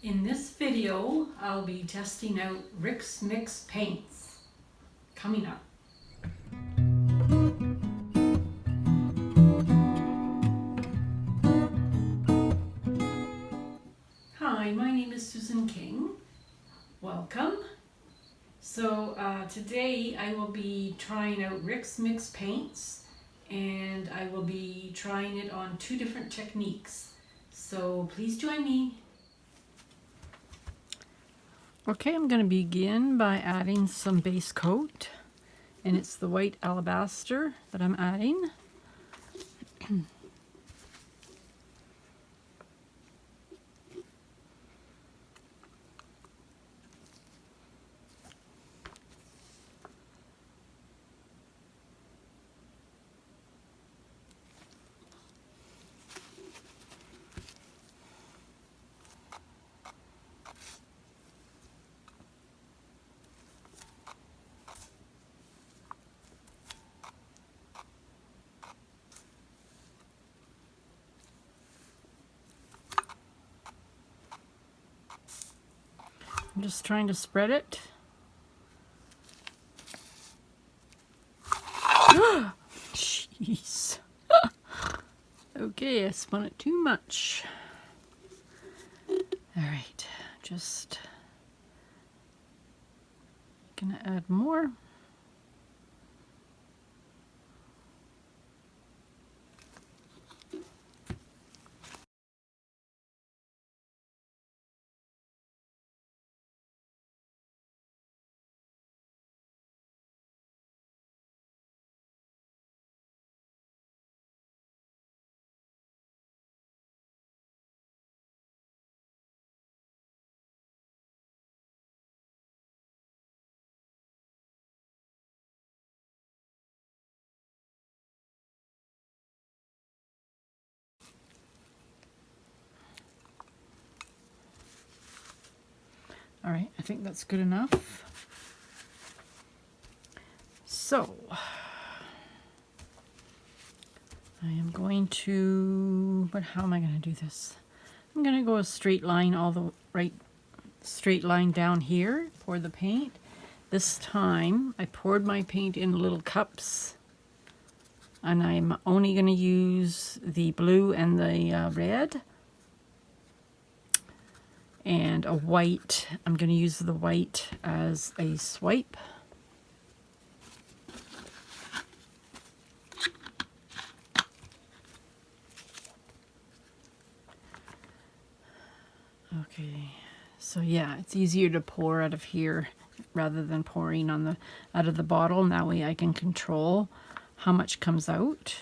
In this video, I'll be testing out Rick's Mix paints. Coming up. Hi, my name is Susan King. Welcome. So today I will be trying out Rick's Mix paints, and I will be trying it on two different techniques. So please join me. Okay, I'm going to begin by adding some base coat, and it's the white Alabaster that I'm adding. I'm just trying to spread it. Jeez. Okay, I spun it too much. Alright, just gonna add more. All right, I think that's good enough. So, I am going to, but how am I going to do this? I'm going to go a straight line straight line down here, pour the paint. This time, I poured my paint in little cups, and I'm only going to use the blue and the red. And a white. I'm going to use the white as a swipe. Okay, so yeah, it's easier to pour out of here rather than pouring on out of the bottle, and that way I can control how much comes out.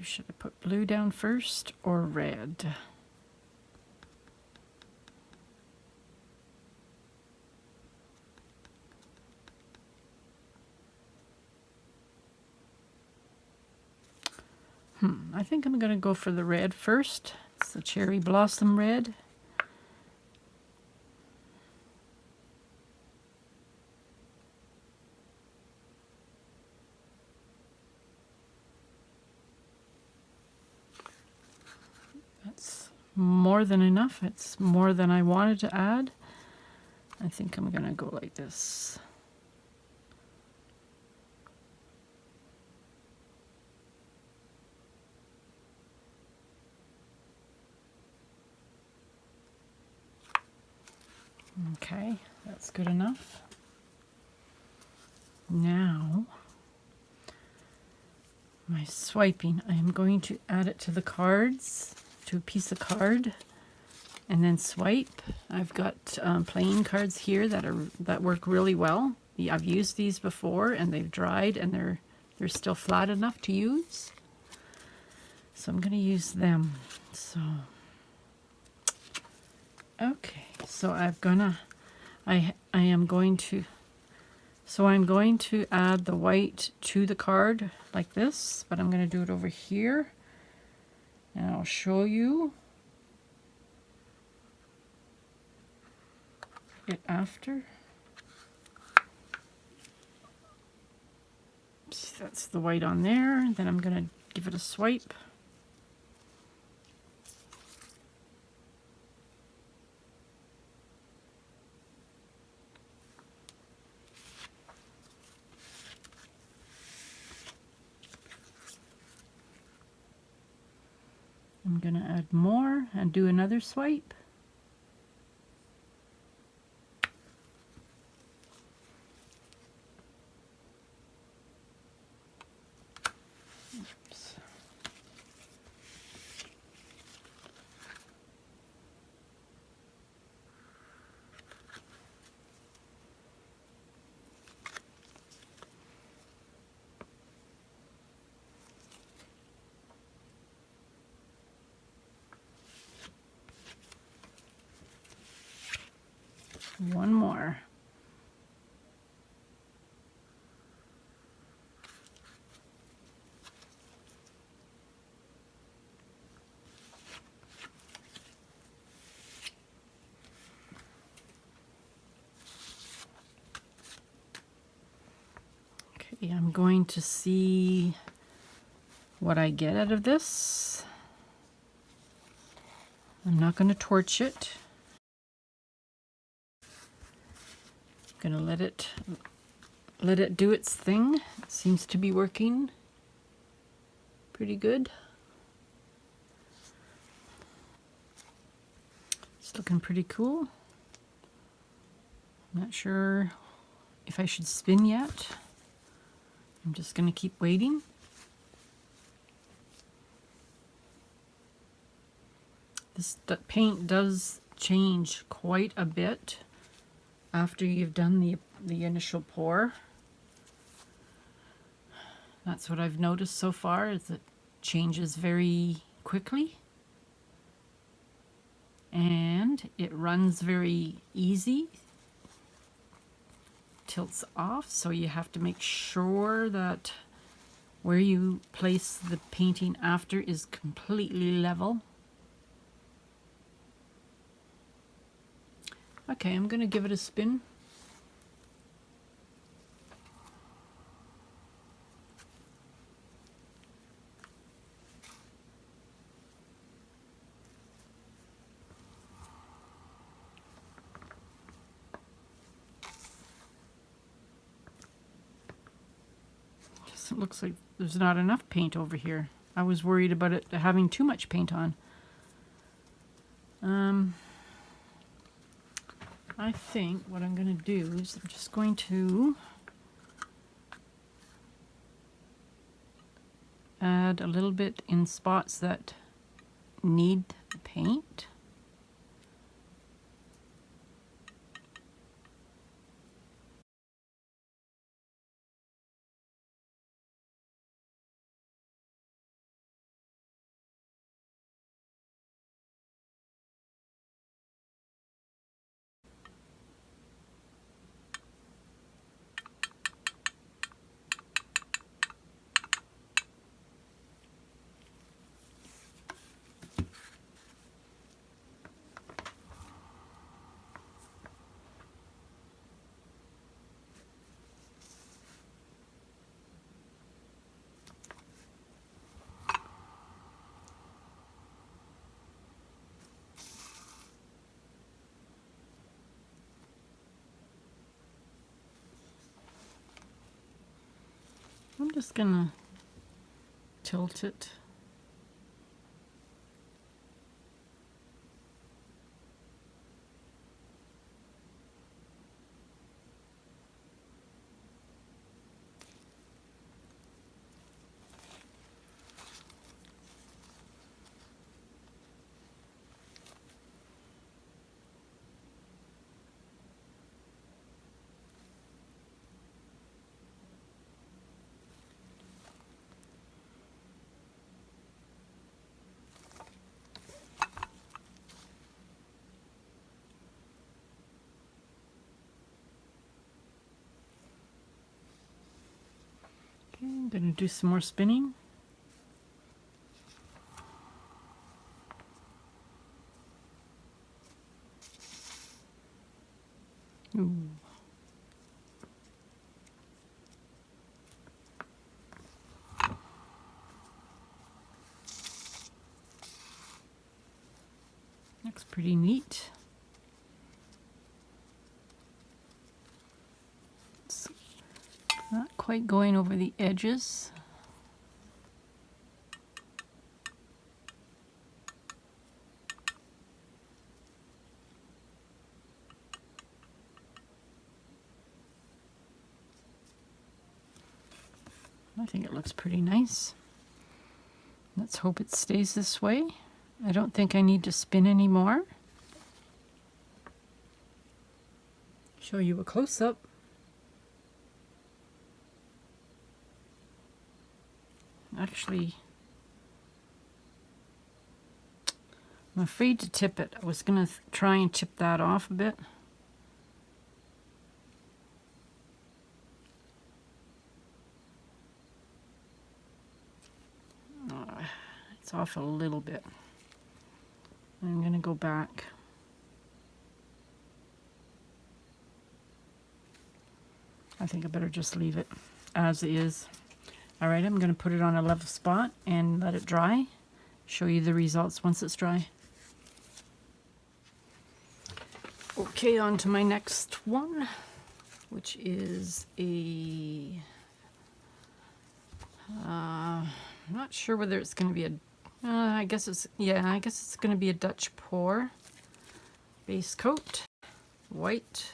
Should I put blue down first or red? I think I'm going to go for the red first. It's the cherry blossom red. That's more than enough. It's more than I wanted to add. I think I'm going to go like this. Okay, that's good enough. Now, my swiping, I am going to add it to the cards, to a piece of card, and then swipe. I've got playing cards here that work really well. I've used these before, and they've dried, and they're still flat enough to use. So I'm going to use them. So, okay. So I'm going to add the white to the card like this, but I'm going to do it over here, and I'll show you it after. That's the white on there. Then I'm going to give it a swipe. I'm going to add more and do another swipe. Oops. One more. Okay, I'm going to see what I get out of this. I'm not going to torch it. I'm going to let it do its thing. It seems to be working pretty good. It's looking pretty cool. I'm not sure if I should spin yet. I'm just going to keep waiting. This paint does change quite a bit after you've done the initial pour. That's what I've noticed so far, is it changes very quickly. And it runs very easy. Tilts off, so you have to make sure that where you place the painting after is completely level. Okay, I'm going to give it a spin. It looks like there's not enough paint over here. I was worried about it having too much paint on. I think what I'm going to do is I'm just going to add a little bit in spots that need paint. I'm just gonna tilt it. Okay, I'm gonna do some more spinning. Ooh. looks pretty neat. It's not quite going over the edges. I think it looks pretty nice. Let's hope it stays this way. I don't think I need to spin anymore. Show you a close-up. Actually, I'm afraid to tip it. I was going to try and tip that off a bit. It's off a little bit. I'm going to go back. I think I better just leave it as is. All right, I'm going to put it on a level spot and let it dry. Show you the results once it's dry. Okay, on to my next one, which is a... I'm not sure whether it's going to be a... I guess it's going to be a Dutch pour. Base coat, white.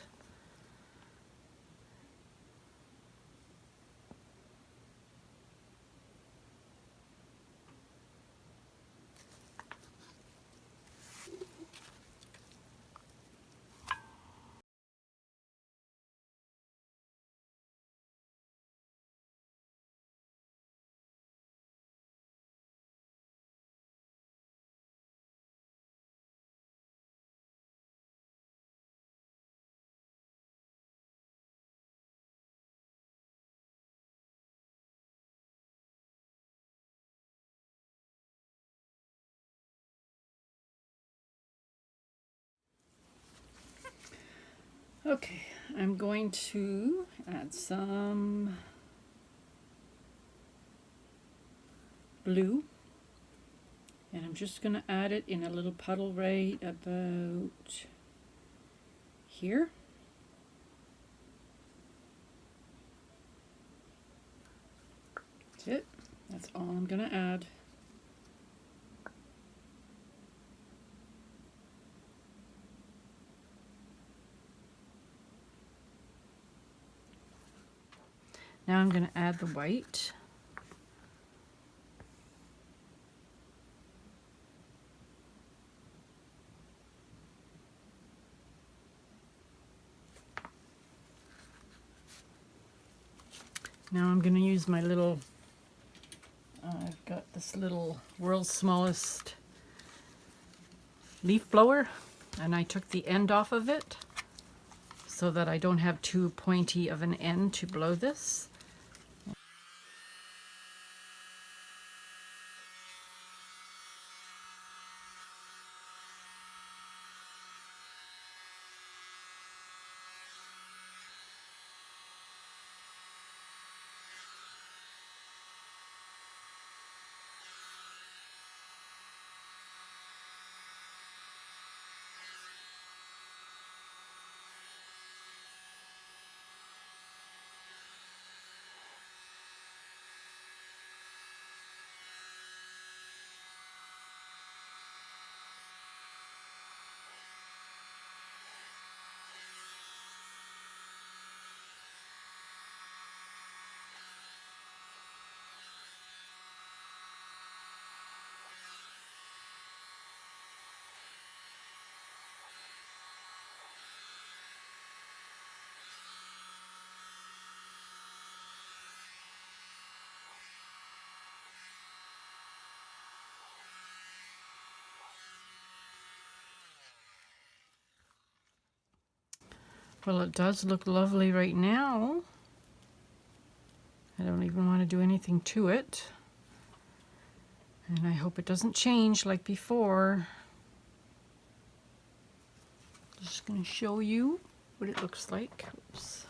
Okay, I'm going to add some blue, and I'm just going to add it in a little puddle right about here. That's it. That's all I'm going to add. Now I'm going to add the white. Now I'm going to use my little, I've got this little world's smallest leaf blower, and I took the end off of it so that I don't have too pointy of an end to blow this. Well, it does look lovely right now. I don't even want to do anything to it. And I hope it doesn't change like before. Just going to show you what it looks like. Oops.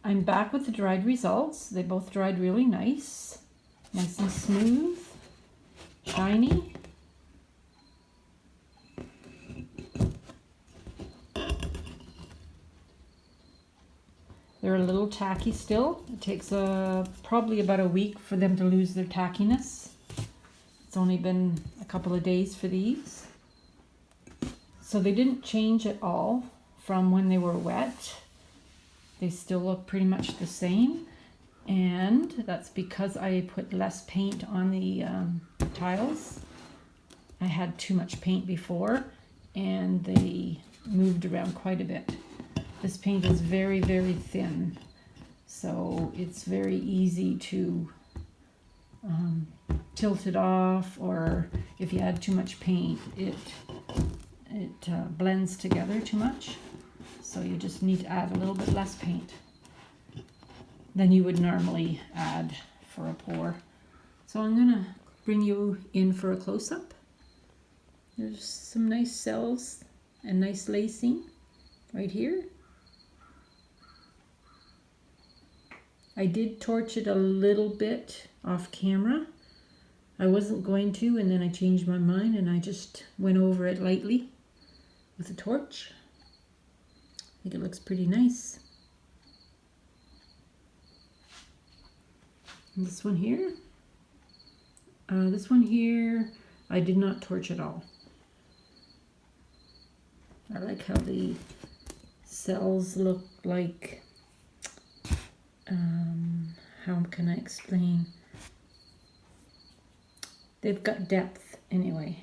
I'm back with the dried results. They both dried really nice. Nice and smooth, shiny. They're a little tacky still. It takes probably about a week for them to lose their tackiness. It's only been a couple of days for these. So they didn't change at all from when they were wet. They still look pretty much the same. And that's because I put less paint on the tiles. I had too much paint before and they moved around quite a bit. This paint is very, very thin, so it's very easy to tilt it off, or if you add too much paint, it blends together too much. So you just need to add a little bit less paint than you would normally add for a pour. So I'm gonna bring you in for a close-up. There's some nice cells and nice lacing right here. I did torch it a little bit off camera. I wasn't going to, and then I changed my mind and I just went over it lightly with a torch. I think it looks pretty nice. And this one here, I did not torch at all. I like how the cells look like, how can I explain? They've got depth anyway.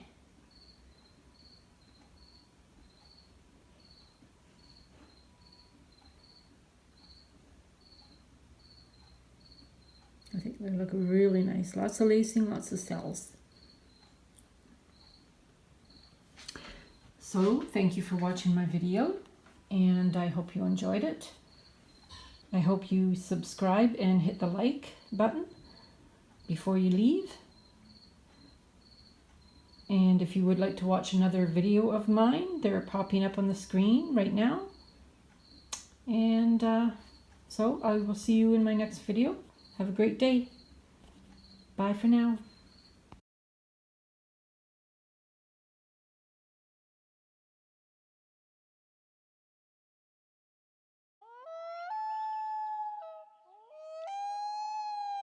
I think they look really nice. Lots of lacing, lots of cells. So, thank you for watching my video, and I hope you enjoyed it. I hope you subscribe and hit the like button before you leave. And if you would like to watch another video of mine, they're popping up on the screen right now. And so I will see you in my next video. Have a great day. Bye for now.